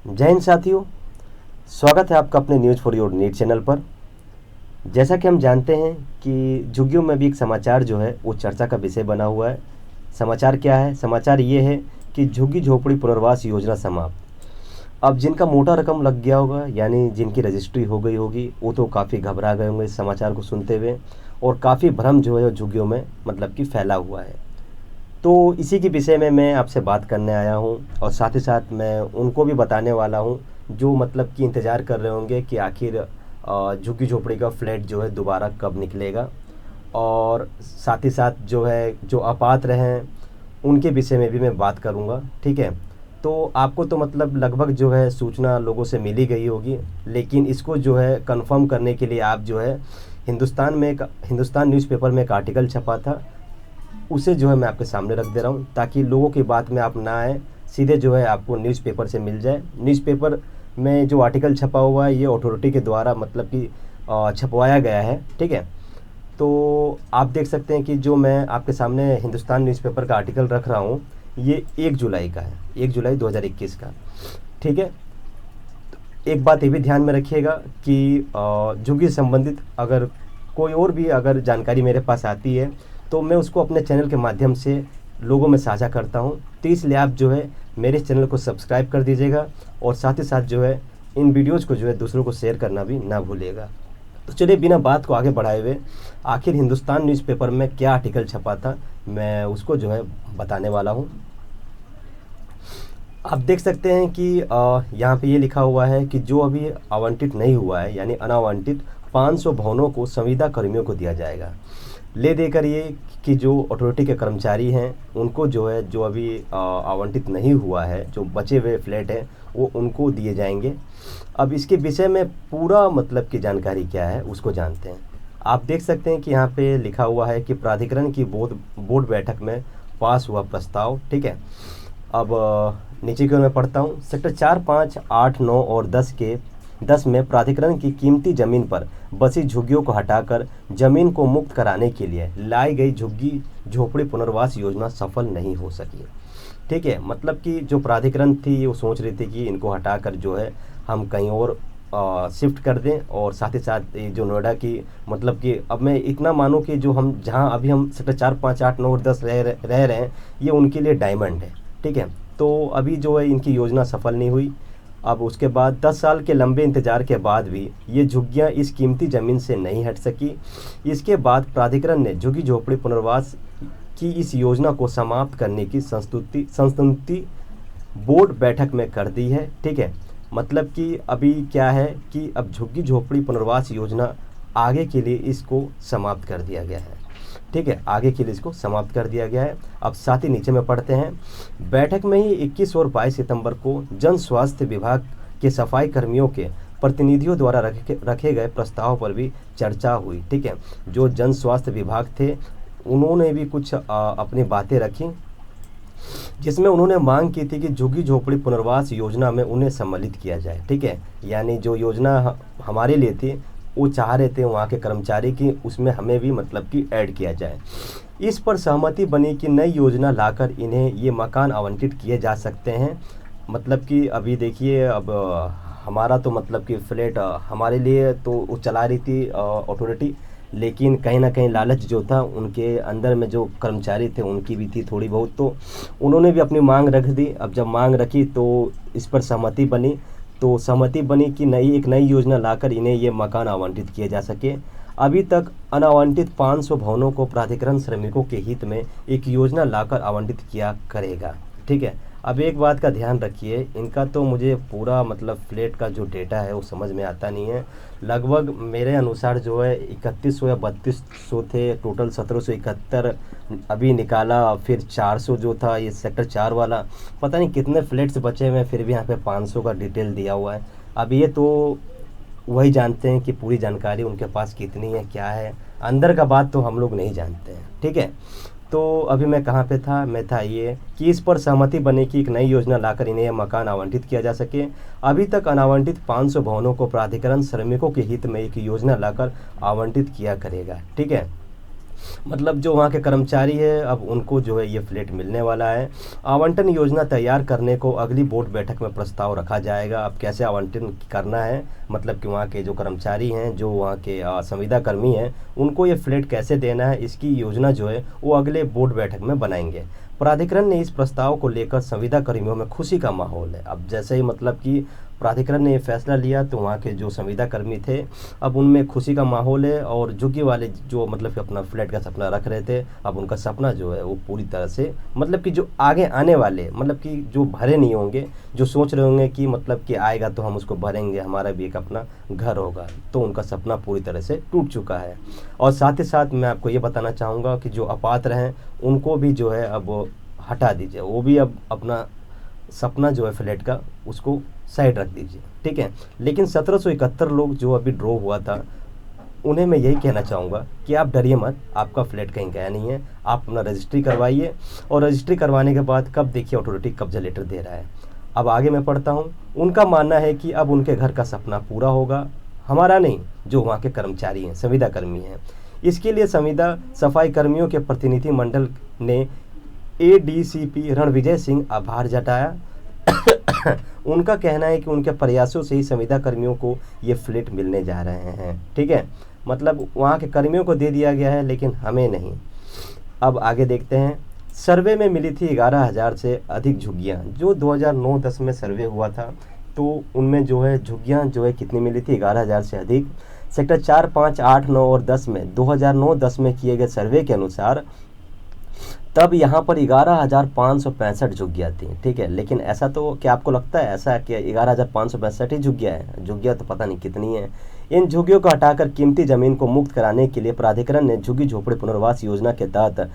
जय हिंद साथियों, स्वागत है आपका अपने news for your need channel पर। जैसा कि हम जानते हैं कि झुग्गियों में भी एक समाचार जो है वो चर्चा का विषय बना हुआ है। समाचार क्या है? समाचार ये है कि झुग्गी झोपड़ी पुनर्वास योजना समाप्त। अब जिनका मोटा रकम लग गया होगा, यानी जिनकी रजिस्ट्री हो गई होगी, वो तो काफ़ी घबरा गए होंगे इस समाचार को सुनते हुए, और काफ़ी भ्रम जो है झुग्गियों में मतलब कि फैला हुआ है। तो इसी के विषय में मैं आपसे बात करने आया हूँ, और साथ ही साथ मैं उनको भी बताने वाला हूँ जो मतलब कि इंतज़ार कर रहे होंगे कि आखिर झुग्गी झोपड़ी का फ्लैट जो है दोबारा कब निकलेगा। और साथ ही साथ जो है जो अपात्र हैं उनके विषय में भी मैं बात करूँगा, ठीक है। तो आपको तो मतलब लगभग जो है सूचना लोगों से मिल ही गई होगी, लेकिन इसको जो है कंफर्म करने के लिए आप जो है हिंदुस्तान न्यूज़पेपर में एक आर्टिकल छपा था, उसे जो है मैं आपके सामने रख दे रहा हूँ ताकि लोगों की बात में आप ना आए, सीधे जो है आपको न्यूज़पेपर से मिल जाए। न्यूज़पेपर में जो आर्टिकल छपा हुआ है ये अथॉरिटी के द्वारा मतलब कि छपवाया गया है, ठीक है। तो आप देख सकते हैं कि जो मैं आपके सामने हिंदुस्तान न्यूज़पेपर का आर्टिकल रख रहा हूँ ये 1 जुलाई का है, 1 जुलाई 2021 का, ठीक है। एक बात ये भी ध्यान में रखिएगा कि झुग्गी से संबंधित अगर कोई और भी अगर जानकारी मेरे पास आती है तो मैं उसको अपने चैनल के माध्यम से लोगों में साझा करता हूं। तो इसलिए आप जो है मेरे इस चैनल को सब्सक्राइब कर दीजिएगा, और साथ ही साथ जो है इन वीडियोज़ को जो है दूसरों को शेयर करना भी ना भूलिएगा। तो चलिए बिना बात को आगे बढ़ाए हुए आखिर हिंदुस्तान न्यूज़पेपर में क्या आर्टिकल छपा था मैं उसको जो है बताने वाला हूँ। आप देख सकते हैं कि यहाँ पे ये लिखा हुआ है कि जो अभी आवंटित नहीं हुआ है यानी अनावंटित 500 भवनों को संविदा कर्मियों को दिया जाएगा। ले देकर ये कि जो अथॉरिटी के कर्मचारी हैं उनको जो है जो अभी आवंटित नहीं हुआ है, जो बचे हुए फ्लैट हैं वो उनको दिए जाएंगे। अब इसके विषय में पूरा मतलब की जानकारी क्या है उसको जानते हैं। आप देख सकते हैं कि यहाँ पे लिखा हुआ है कि प्राधिकरण की बोर्ड बैठक में पास हुआ प्रस्ताव, ठीक है। अब नीचे की ओर मैं पढ़ता हूँ। सेक्टर 4, 5, 8, 9 और 10 में प्राधिकरण की कीमती जमीन पर बसी झुग्गियों को हटाकर जमीन को मुक्त कराने के लिए लाई गई झुग्गी झोपड़ी पुनर्वास योजना सफल नहीं हो सकी, ठीक है। मतलब कि जो प्राधिकरण थी वो सोच रही थी कि इनको हटाकर जो है हम कहीं और शिफ्ट कर दें, और साथ ही साथ ये जो नोएडा की मतलब कि अब मैं इतना मानूँ कि जो हम जहाँ अभी हम सेक्टर 4, 5, 8, 9 और 10 रह रहे हैं ये उनके लिए डायमंड है, ठीक है। तो अभी जो है इनकी योजना सफल नहीं हुई। अब उसके बाद 10 साल के लंबे इंतजार के बाद भी ये झुग्गियाँ इस कीमती ज़मीन से नहीं हट सकी। इसके बाद प्राधिकरण ने झुग्गी झोपड़ी पुनर्वास की इस योजना को समाप्त करने की संस्तुति बोर्ड बैठक में कर दी है, ठीक है। मतलब कि अभी क्या है कि अब झुग्गी झोपड़ी पुनर्वास योजना आगे के लिए इसको समाप्त कर दिया गया है, ठीक है। आगे के लिए इसको समाप्त कर दिया गया है। अब साथ ही नीचे में पढ़ते हैं। बैठक में ही 21 और 22 सितंबर को जन स्वास्थ्य विभाग के सफाई कर्मियों के प्रतिनिधियों द्वारा रखे गए प्रस्ताव पर भी चर्चा हुई, ठीक है। जो जन स्वास्थ्य विभाग थे उन्होंने भी कुछ अपनी बातें रखी, जिसमें उन्होंने मांग की थी कि झुग्गी झोपड़ी पुनर्वास योजना में उन्हें सम्मिलित किया जाए, ठीक है। यानी जो योजना हमारे लिए थी वो चाह रहे थे वहाँ के कर्मचारी की उसमें हमें भी मतलब कि ऐड किया जाए। इस पर सहमति बनी कि नई योजना लाकर इन्हें ये मकान आवंटित किए जा सकते हैं। मतलब कि अभी देखिए अब हमारा तो मतलब कि फ्लैट हमारे लिए तो वो चला रही थी अथॉरिटी, लेकिन कहीं ना कहीं लालच जो था उनके अंदर में जो कर्मचारी थे उनकी भी थी थोड़ी बहुत, तो उन्होंने भी अपनी मांग रख दी। अब जब मांग रखी तो इस पर सहमति बनी, तो सहमति बनी कि एक नई योजना लाकर इन्हें ये मकान आवंटित किए जा सके। अभी तक अनावंटित 500 भवनों को प्राधिकरण श्रमिकों के हित में एक योजना लाकर आवंटित किया करेगा, ठीक है। अब एक बात का ध्यान रखिए, इनका तो मुझे पूरा मतलब फ्लैट का जो डेटा है वो समझ में आता नहीं है। लगभग मेरे अनुसार जो है 3100 या 3200 थे, टोटल 1771 अभी निकाला, फिर 400 जो था ये सेक्टर 4 वाला, पता नहीं कितने फ्लैट्स बचे हुए हैं, फिर भी यहाँ पे 500 का डिटेल दिया हुआ है। अब ये तो वही जानते हैं कि पूरी जानकारी उनके पास कितनी है क्या है, अंदर का बात तो हम लोग नहीं जानते हैं, ठीक है। तो अभी मैं कहाँ पे था, मैं था ये कि इस पर सहमति बने कि एक नई योजना लाकर इन्हें यह मकान आवंटित किया जा सके। अभी तक अनावंटित 500 भवनों को प्राधिकरण श्रमिकों के हित में एक योजना लाकर आवंटित किया करेगा, ठीक है। मतलब जो वहाँ के कर्मचारी है अब उनको जो है ये फ्लैट मिलने वाला है। आवंटन योजना तैयार करने को अगली बोर्ड बैठक में प्रस्ताव रखा जाएगा। अब कैसे आवंटन करना है, मतलब कि वहाँ के जो कर्मचारी हैं, जो वहाँ के संविदा कर्मी हैं, उनको ये फ्लैट कैसे देना है, इसकी योजना जो है वो अगले बोर्ड बैठक में बनाएंगे। प्राधिकरण ने इस प्रस्ताव को लेकर संविदा कर्मियों में खुशी का माहौल है। अब जैसे ही मतलब कि प्राधिकरण ने ये फैसला लिया तो वहाँ के जो संविदा कर्मी थे अब उनमें खुशी का माहौल है, और झुग्गी वाले जो मतलब कि अपना फ्लैट का सपना रख रहे थे, अब उनका सपना जो है वो पूरी तरह से मतलब कि जो आगे आने वाले मतलब कि जो भरे नहीं होंगे, जो सोच रहे होंगे कि मतलब कि आएगा तो हम उसको भरेंगे, हमारा भी एक अपना घर होगा, तो उनका सपना पूरी तरह से टूट चुका है। और साथ ही साथ मैं आपको ये बताना चाहूँगा कि जो अपात्र हैं उनको भी जो है अब हटा दीजिए, वो भी अब अपना सपना जो है फ्लैट का उसको साइड रख दीजिए, ठीक है। लेकिन 1771 लोग जो अभी ड्रॉ हुआ था उन्हें मैं यही कहना चाहूँगा कि आप डरिए मत, आपका फ्लैट कहीं गया नहीं है। आप अपना रजिस्ट्री करवाइए, और रजिस्ट्री करवाने के बाद कब देखिए अथॉरिटी कब्जा लेटर दे रहा है। अब आगे मैं पढ़ता हूँ। उनका मानना है कि अब उनके घर का सपना पूरा होगा, हमारा नहीं, जो वहाँ के कर्मचारी हैं, संविदा कर्मी हैं। इसके लिए संविदा सफाई कर्मियों के प्रतिनिधि मंडल ने एडीसीपी रणविजय सिंह आभार जताया। उनका कहना है कि उनके प्रयासों से ही संविदा कर्मियों को ये फ्लैट मिलने जा रहे हैं, ठीक है। मतलब वहाँ के कर्मियों को दे दिया गया है लेकिन हमें नहीं। अब आगे देखते हैं। सर्वे में मिली थी 11,000 से अधिक झुग्गियाँ। जो 2009-10 में सर्वे हुआ था तो उनमें जो है झुग्गियाँ जो है कितनी मिली थी, 11,000 से अधिक। सेक्टर 4, 5, 8, 9 और 10 में 2009-10 में किए गए सर्वे के अनुसार तब यहाँ पर 11,565 झुग्गियाँ थी, ठीक है। लेकिन ऐसा तो क्या आपको लगता है ऐसा कि 11,565 ही झुग्गियाँ हैं? झुग्गियाँ तो पता नहीं कितनी हैं। इन झुग्गियों को हटाकर कीमती ज़मीन को मुक्त कराने के लिए प्राधिकरण ने झुग्गी झोपड़ी पुनर्वास योजना के तहत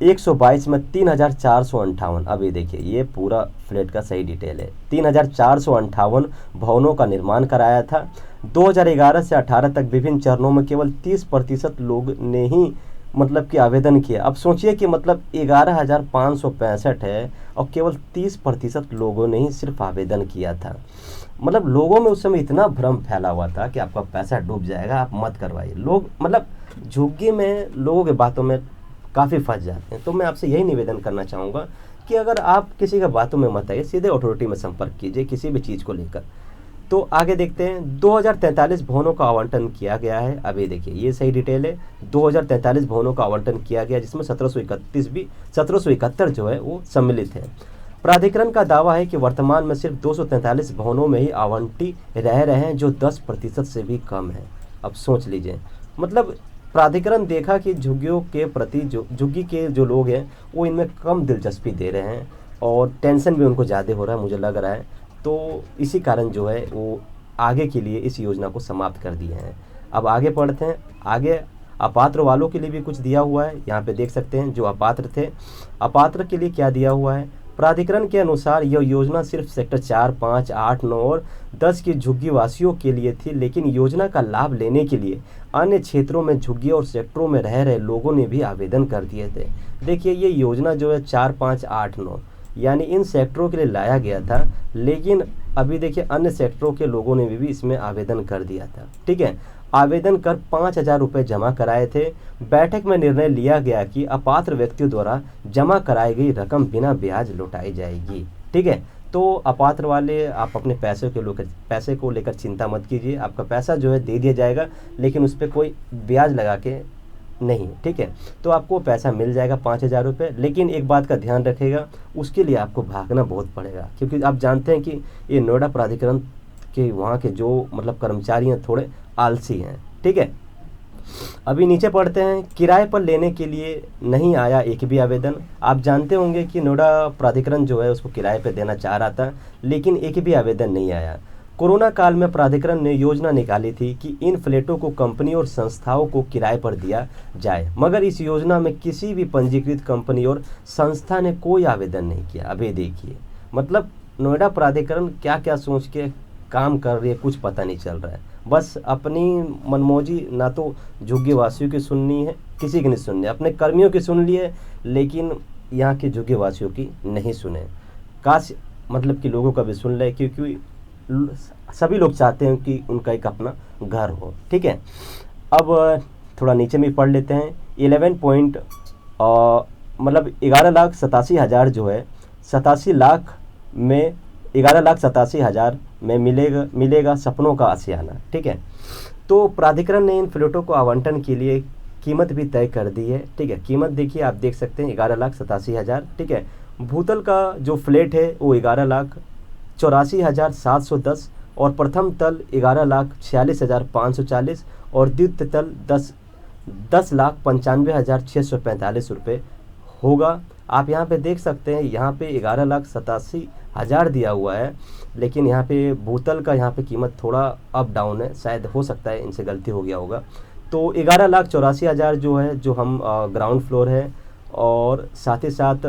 122 में 3,458, अभी देखिए ये पूरा फ्लैट का सही डिटेल है, 3,458 भवनों का निर्माण कराया था। 2011 से 18 तक विभिन्न चरणों में केवल 30% लोग ने ही मतलब कि आवेदन किया। अब सोचिए कि मतलब 11,565 है और केवल 30% लोगों ने ही सिर्फ आवेदन किया था। मतलब लोगों में उस समय इतना भ्रम फैला हुआ था कि आपका पैसा डूब जाएगा, आप मत करवाइए। लोग मतलब झुग्गी में लोगों की बातों में काफ़ी फंस जाते हैं। तो मैं आपसे यही निवेदन करना चाहूँगा कि अगर आप किसी का बातों में मत आइए, सीधे अथॉरिटी में संपर्क कीजिए किसी भी चीज़ को लेकर। तो आगे देखते हैं। 2043 भवनों का आवंटन किया गया है। अभी देखिए ये सही डिटेल है, 2043 भवनों का आवंटन किया गया, जिसमें 1771 जो है वो सम्मिलित है। प्राधिकरण का दावा है कि वर्तमान में सिर्फ 243 भवनों में ही आवंटी रह रहे हैं, जो 10% से भी कम है। अब सोच लीजिए, मतलब प्राधिकरण देखा कि झुग्गियों के प्रति जो झुग्गी के जो लोग हैं वो इनमें कम दिलचस्पी दे रहे हैं और टेंशन भी उनको ज़्यादा हो रहा है, मुझे लग रहा है। तो इसी कारण जो है वो आगे के लिए इस योजना को समाप्त कर दिए हैं। अब आगे पढ़ते हैं। आगे अपात्र वालों के लिए भी कुछ दिया हुआ है, यहाँ पे देख सकते हैं। जो अपात्र थे, अपात्र के लिए क्या दिया हुआ है। प्राधिकरण के अनुसार यह योजना सिर्फ सेक्टर 4, 5, 8, 9 और 10 के झुग्गी वासियों के लिए थी, लेकिन योजना का लाभ लेने के लिए अन्य क्षेत्रों में झुग्गी और सेक्टरों में रह रहे लोगों ने भी आवेदन कर दिए थे। देखिए ये योजना जो है 4, 5, 8, 9 यानी इन सेक्टरों के लिए लाया गया था, लेकिन अभी देखिए अन्य सेक्टरों के लोगों ने भी इसमें आवेदन कर दिया था, ठीक है। आवेदन कर 5,000 रुपये जमा कराए थे। बैठक में निर्णय लिया गया कि अपात्र व्यक्तियों द्वारा जमा कराई गई रकम बिना ब्याज लौटाई जाएगी, ठीक है। तो अपात्र वाले आप अपने पैसे को लेकर चिंता मत कीजिए, आपका पैसा जो है दे दिया जाएगा, लेकिन उस पर कोई ब्याज लगा के नहीं, ठीक है। तो आपको पैसा मिल जाएगा 5,000 रुपये, लेकिन एक बात का ध्यान रखिएगा, उसके लिए आपको भागना बहुत पड़ेगा, क्योंकि आप जानते हैं कि ये नोएडा प्राधिकरण के वहाँ के जो मतलब कर्मचारी हैं थोड़े आलसी हैं, ठीक है। अभी नीचे पढ़ते हैं। किराए पर लेने के लिए नहीं आया एक भी आवेदन। आप जानते होंगे कि नोएडा प्राधिकरण जो है उसको किराए पर देना चाह रहा था, लेकिन एक भी आवेदन नहीं आया। कोरोना काल में प्राधिकरण ने योजना निकाली थी कि इन फ्लैटों को कंपनी और संस्थाओं को किराए पर दिया जाए, मगर इस योजना में किसी भी पंजीकृत कंपनी और संस्था ने कोई आवेदन नहीं किया। अभी देखिए मतलब नोएडा प्राधिकरण क्या क्या सोच के काम कर रही है, कुछ पता नहीं चल रहा है। बस अपनी मनमौजी, ना तो झुग्गी वासियों की सुननी है, किसी की नहीं सुननी, अपने कर्मियों की सुन ली है, लेकिन यहाँ के झुग्गी वासियों की नहीं सुने। काश मतलब कि लोगों का भी सुन ले, क्योंकि सभी लोग चाहते हैं कि उनका एक अपना घर हो, ठीक है। अब थोड़ा नीचे में पढ़ लेते हैं। 11 पॉइंट मतलब 11,87,000 जो है 87 लाख में 11,87,000 में मिलेगा सपनों का आशियाना। ठीक है, तो प्राधिकरण ने इन फ्लैटों को आवंटन के लिए कीमत भी तय कर दी है। ठीक है, कीमत देखिए आप देख सकते हैं 11,87,000। ठीक है, भूतल का जो फ्लैट है वो 11,84,710 और प्रथम तल 11,46,540 और द्वितीय तल 10,95,645 रुपये होगा। आप यहाँ पे देख सकते हैं, यहाँ पे 11,87,000 दिया हुआ है, लेकिन यहाँ पे भूतल का यहाँ पे कीमत थोड़ा अप डाउन है, शायद हो सकता है इनसे गलती हो गया होगा। तो 11,84,000 जो है, जो हम ग्राउंड फ्लोर है, और साथ ही साथ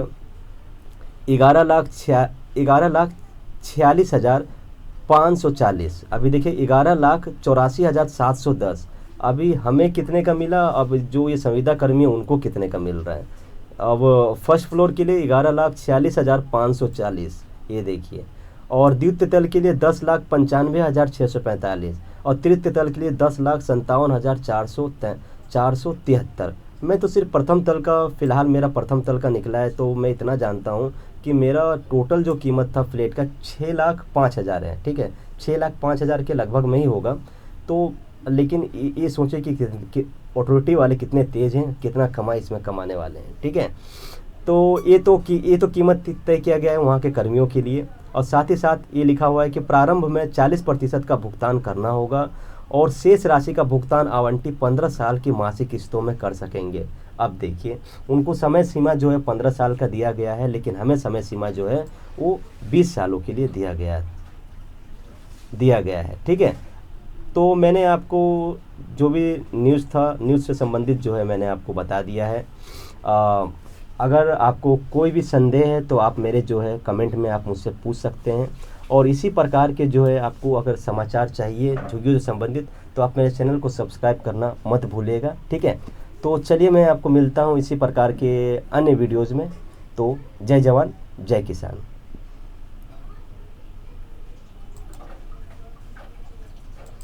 11,46,540। अभी देखिए 11,84,710 अभी हमें कितने का मिला, अब जो ये संविदा कर्मी है उनको कितने का मिल रहा है। अब फर्स्ट फ्लोर के लिए 11,46,540 ये देखिए, और द्वितीय तल के लिए 10,95,645 और तृतीय तल के लिए 10,57,473। मैं तो सिर्फ प्रथम तल का, फ़िलहाल मेरा प्रथम तल का निकला है, तो मैं इतना जानता हूँ कि मेरा टोटल जो कीमत था फ्लैट का 6,05,000 है। ठीक है, 6,05,000 के लगभग में ही होगा। तो लेकिन ये सोचे कि अथॉरिटी वाले कितने तेज़ हैं, कितना कमाई इसमें कमाने वाले हैं। ठीक है, तो ये तो कीमत तय किया गया है वहाँ के कर्मियों के लिए, और साथ ही साथ ये लिखा हुआ है कि प्रारंभ में 40% का भुगतान करना होगा और शेष राशि का भुगतान आवंटित 15 साल की मासिक किस्तों में कर सकेंगे। अब देखिए, उनको समय सीमा जो है 15 साल का दिया गया है, लेकिन हमें समय सीमा जो है वो 20 सालों के लिए दिया गया है। ठीक है, तो मैंने आपको जो भी न्यूज़ था, न्यूज़ से संबंधित जो है मैंने आपको बता दिया है। अगर आपको कोई भी संदेह है तो आप मेरे जो है कमेंट में आप मुझसे पूछ सकते हैं, और इसी प्रकार के जो है आपको अगर समाचार चाहिए झुग्गियों से संबंधित तो आप मेरे चैनल को सब्सक्राइब करना मत भूलिएगा। ठीक है, तो चलिए मैं आपको मिलता हूँ इसी प्रकार के अन्य वीडियोज़ में। तो जय जवान जय किसान।